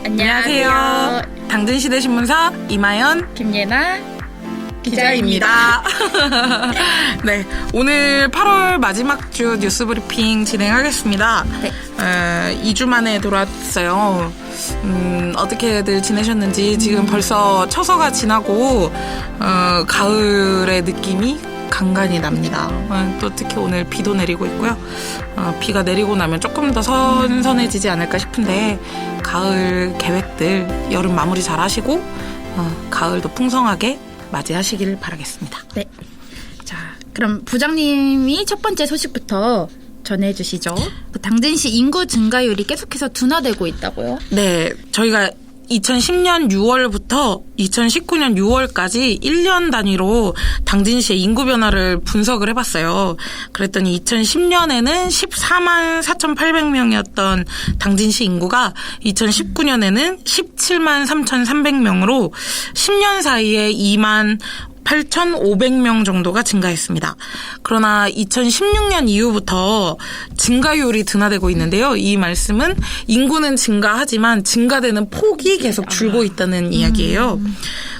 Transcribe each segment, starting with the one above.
안녕하세요. 당진시대 신문사 이마연 김예나 기자입니다. 네, 오늘 8월 마지막 주 뉴스 브리핑 진행하겠습니다. 네. 2주 만에 돌아왔어요. 어떻게들 지내셨는지 지금 벌써 처서가 지나고 가을의 느낌이 간간히 납니다. 또 특히 오늘 비도 내리고 있고요. 비가 내리고 나면 조금 더 선선해지지 않을까 싶은데 가을 계획들 여름 마무리 잘 하시고 가을도 풍성하게 맞이하시길 바라겠습니다. 네. 자, 그럼 부장님이 첫 번째 소식부터 전해주시죠. 당진시 인구 증가율이 계속해서 둔화되고 있다고요? 네, 저희가 2010년 6월부터 2019년 6월까지 1년 단위로 당진시의 인구 변화를 분석을 해봤어요. 그랬더니 2010년에는 14만 4,800명이었던 당진시 인구가 2019년에는 17만 3,300명으로 10년 사이에 2만 8,500명 정도가 증가했습니다. 그러나 2016년 이후부터 증가율이 둔화되고 있는데요. 이 말씀은 인구는 증가하지만 증가되는 폭이 계속 줄고 있다는 이야기예요.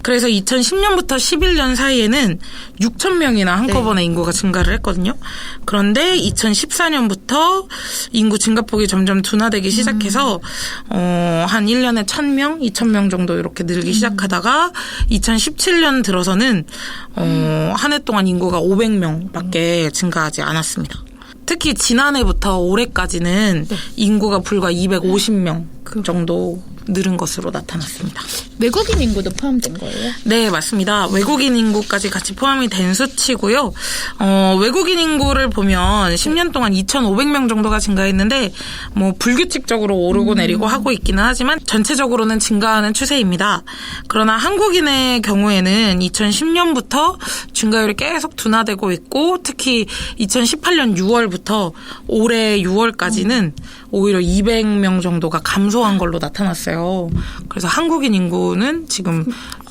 그래서 2010년부터 11년 사이에는 6,000명이나 한꺼번에 인구가 증가를 했거든요. 그런데 2014년부터 인구 증가폭이 점점 둔화되기 시작해서 한 1년에 1,000명, 2,000명 정도 이렇게 늘기 시작하다가 2017년 들어서는 한 해 동안 인구가 500명밖에 증가하지 않았습니다. 특히 지난해부터 올해까지는 인구가 불과 250명 정도 늘은 것으로 나타났습니다. 외국인 인구도 포함된 거예요? 네, 맞습니다. 외국인 인구까지 같이 포함이 된 수치고요. 외국인 인구를 보면 10년 동안 2,500명 정도가 증가했는데 뭐 불규칙적으로 오르고 내리고 하고 있기는 하지만 전체적으로는 증가하는 추세입니다. 그러나 한국인의 경우에는 2010년부터 증가율이 계속 둔화되고 있고 특히 2018년 6월부터 올해 6월까지는 오히려 200명 정도가 감소한 걸로 나타났어요. 그래서 한국인 인구는 지금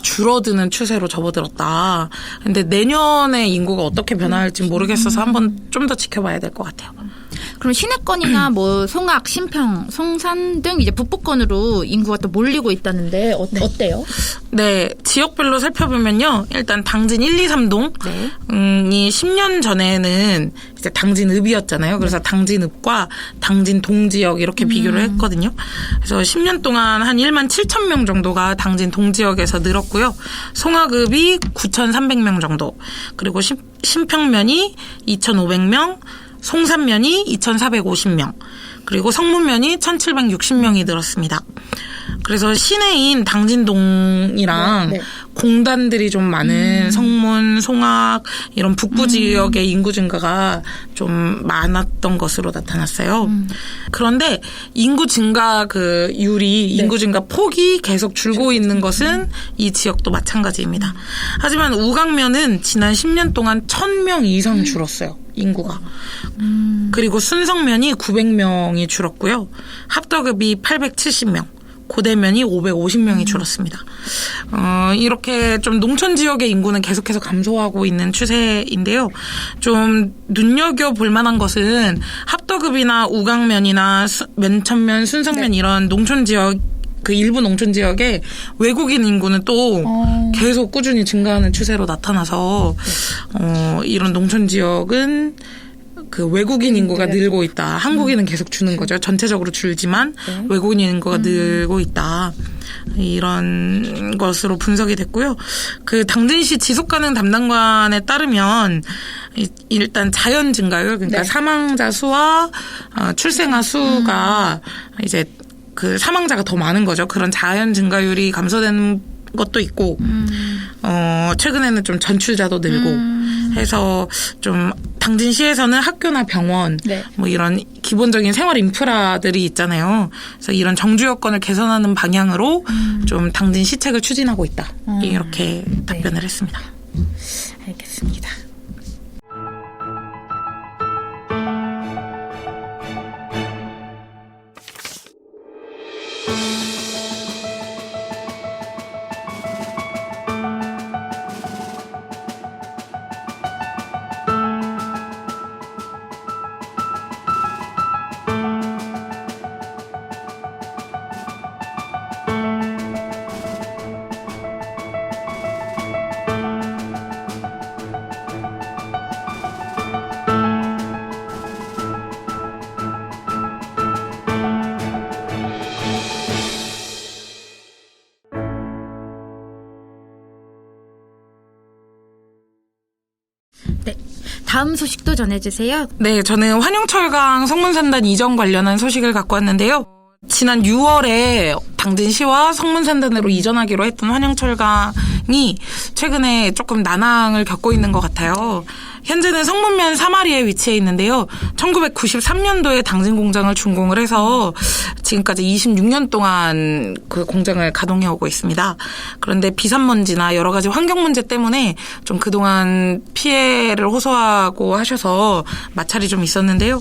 줄어드는 추세로 접어들었다. 근데 내년에 인구가 어떻게 변화할지 모르겠어서 한번 좀 더 지켜봐야 될 것 같아요. 그럼 시내권이나 뭐 송악, 신평, 송산 등 이제 북부권으로 인구가 또 몰리고 있다는데 어때요? 네, 지역별로 살펴보면요. 일단 당진 1, 2, 3동이 10년 전에는 이제 당진읍이었잖아요. 그래서 당진읍과 당진 동지역 이렇게 비교를 했거든요. 그래서 10년 동안 한 1만 7천 명 정도가 당진 동지역에서 늘었고요. 송악읍이 9,300명 정도, 그리고 신평면이 2,500명, 송산면이 2,450명, 그리고 성문면이 1,760명이 늘었습니다. 그래서 시내인 당진동이랑 공단들이 좀 많은 성문, 송악 이런 북부 지역의 인구 증가가 좀 많았던 것으로 나타났어요. 그런데 인구 증가 인구 증가 폭이 계속 줄고 있는 것은 이 지역도 마찬가지입니다. 하지만 우강면은 지난 10년 동안 1,000명 이상 줄었어요. 인구가. 그리고 순성면이 900명이 줄었고요. 합덕읍이 870명. 고대면이 550명이 줄었습니다. 이렇게 좀 농촌 지역의 인구는 계속해서 감소하고 있는 추세인데요. 좀 눈여겨볼 만한 것은 합덕읍이나 우강면이나 면천면, 순성면 이런 농촌 지역, 일부 농촌 지역에 외국인 인구는 또 계속 꾸준히 증가하는 추세로 나타나서 이런 농촌 지역은 외국인 인구가 늘고 있다. 한국인은 계속 주는 거죠. 전체적으로 줄지만 외국인 인구가 늘고 있다. 이런 것으로 분석이 됐고요. 당진시 지속가능 담당관에 따르면 일단 자연 증가율, 그러니까 사망자 수와 출생아 수가 이제 사망자가 더 많은 거죠. 그런 자연 증가율이 감소되는 것도 있고, 최근에는 좀 전출자도 늘고 해서 좀 당진시에서는 학교나 병원, 뭐 이런 기본적인 생활 인프라들이 있잖아요. 그래서 이런 정주 여건을 개선하는 방향으로 좀 당진 시책을 추진하고 있다. 이렇게 답변을 했습니다. 알겠습니다. 다음 소식도 전해주세요. 네, 저는 환영철강 성문산단 이전 관련한 소식을 갖고 왔는데요. 지난 6월에 당진시와 성문산단으로 이전하기로 했던 환영철강이 최근에 조금 난항을 겪고 있는 것 같아요. 현재는 성문면 3마리에 위치해 있는데요. 1993년도에 당진 공장을 준공을 해서 지금까지 26년 동안 그 공장을 가동해 오고 있습니다. 그런데 비산먼지나 여러 가지 환경 문제 때문에 좀 그동안 피해를 호소하고 하셔서 마찰이 좀 있었는데요.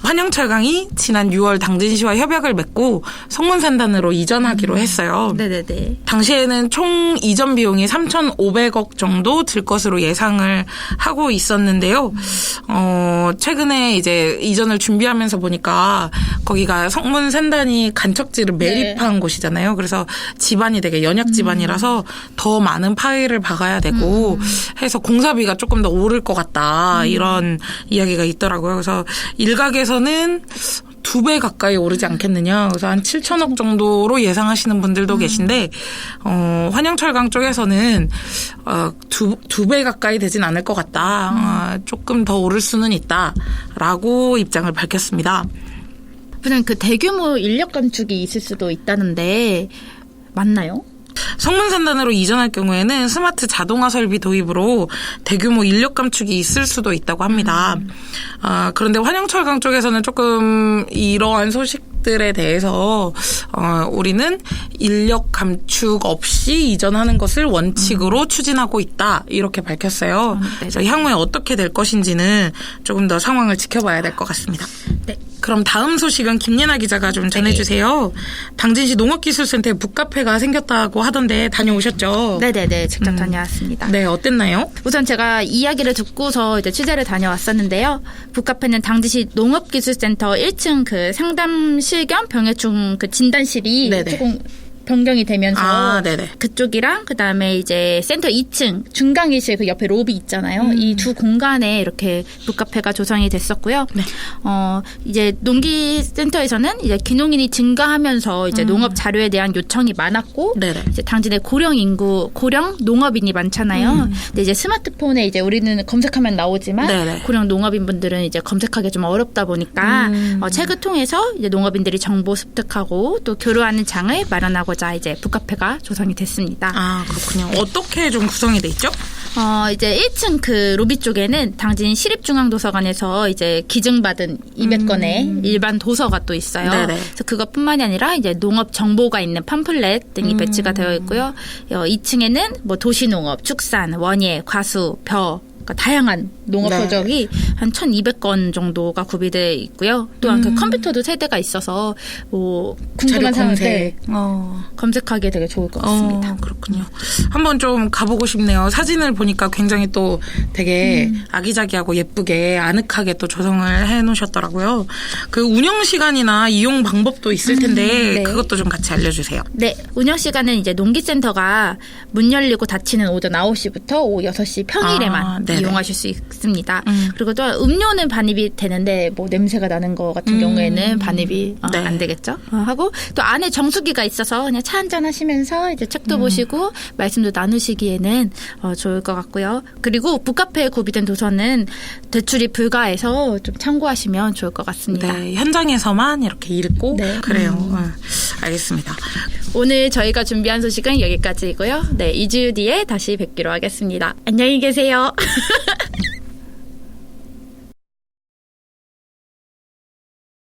환영철강이 지난 6월 당진시와 협약을 맺고 성문산단으로 이전하기로 했어요. 네네네. 당시에는 총 이전 비용이 3,500억 정도 들 것으로 예상을 하고 있었는데요. 최근에 이제 이전을 준비하면서 보니까 거기가 성문산단이 간척지를 매립한 곳이잖아요. 그래서 집안이 되게 연약 집안이라서 더 많은 파일을 박아야 되고 해서 공사비가 조금 더 오를 것 같다. 이런 이야기가 있더라고요. 그래서 일각에서는 2배 가까이 오르지 않겠느냐. 그래서 한 7천억 정도로 예상하시는 분들도 계신데, 환영철강 쪽에서는, 두 배 가까이 되진 않을 것 같다. 조금 더 오를 수는 있다. 라고 입장을 밝혔습니다. 그냥 그 대규모 인력 감축이 있을 수도 있다는데, 맞나요? 성문산단으로 이전할 경우에는 스마트 자동화 설비 도입으로 대규모 인력 감축이 있을 수도 있다고 합니다. 그런데 환영철강 쪽에서는 조금 이러한 소식들에 대해서 우리는 인력 감축 없이 이전하는 것을 원칙으로 추진하고 있다. 이렇게 밝혔어요. 그래서 향후에 어떻게 될 것인지는 조금 더 상황을 지켜봐야 될 것 같습니다. 네. 그럼 다음 소식은 김예나 기자가 좀 전해주세요. 당진시 농업기술센터에 북카페가 생겼다고 하던데 다녀오셨죠? 네네네. 직접 다녀왔습니다. 네, 어땠나요? 우선 제가 이야기를 듣고서 이제 취재를 다녀왔었는데요. 북카페는 당진시 농업기술센터 1층 그 상담실 겸 병해충 그 진단실이 네네. 조금 변경이 되면서 네네. 그쪽이랑 그다음에 이제 센터 2층 중강의실 그 옆에 로비 있잖아요. 이 두 공간에 이렇게 북카페가 조성이 됐었고요. 네. 이제 농기센터에서는 이제 기농인이 증가하면서 이제 농업 자료에 대한 요청이 많았고 네네. 이제 당진의 고령 인구, 고령 농업인이 많잖아요. 근데 이제 스마트폰에 이제 우리는 검색하면 나오지만 네네. 고령 농업인분들은 이제 검색하기 좀 어렵다 보니까 책을 통해서 이제 농업인들이 정보 습득하고 또 교류하는 장을 마련하고 자 이제 북카페가 조성이 됐습니다. 아, 그렇군요. 어떻게 좀 구성이 돼 있죠? 이제 1층 그 로비 쪽에는 당진 시립중앙도서관에서 이제 기증받은 200건의 일반 도서가 또 있어요. 네네. 그래서 그것뿐만이 아니라 이제 농업 정보가 있는 팜플렛 등이 배치가 되어 있고요. 2층에는 뭐 도시농업, 축산, 원예, 과수, 벼 그러니까 다양한 농업 네. 서적이 한 1,200건 정도가 구비되어 있고요. 또한 그 컴퓨터도 세대가 있어서 뭐 궁금한 사람들 검색하기에 되게 좋을 것 같습니다. 그렇군요. 한번 좀 가보고 싶네요. 사진을 보니까 굉장히 또 되게 아기자기하고 예쁘게 아늑하게 또 조성을 해놓으셨더라고요. 그 운영 시간이나 이용 방법도 있을 텐데 네. 그것도 좀 같이 알려주세요. 네, 운영 시간은 이제 농기센터가 문 열리고 닫히는 오전 9시부터 오후 6시 평일에만 네네. 이용하실 수 있습니다. 그리고 또 음료는 반입이 되는데 뭐 냄새가 나는 거 같은 경우에는 반입이 네. 안 되겠죠. 하고 또 안에 정수기가 있어서 그냥 차 한잔 하시면서 이제 책도 보시고 말씀도 나누시기에는 좋을 것 같고요. 그리고 북카페에 구비된 도서는 대출이 불가해서 좀 참고하시면 좋을 것 같습니다. 네, 현장에서만 이렇게 읽고 네. 그래요. 알겠습니다. 오늘 저희가 준비한 소식은 여기까지이고요. 네, 2주 뒤에 다시 뵙기로 하겠습니다. 안녕히 계세요.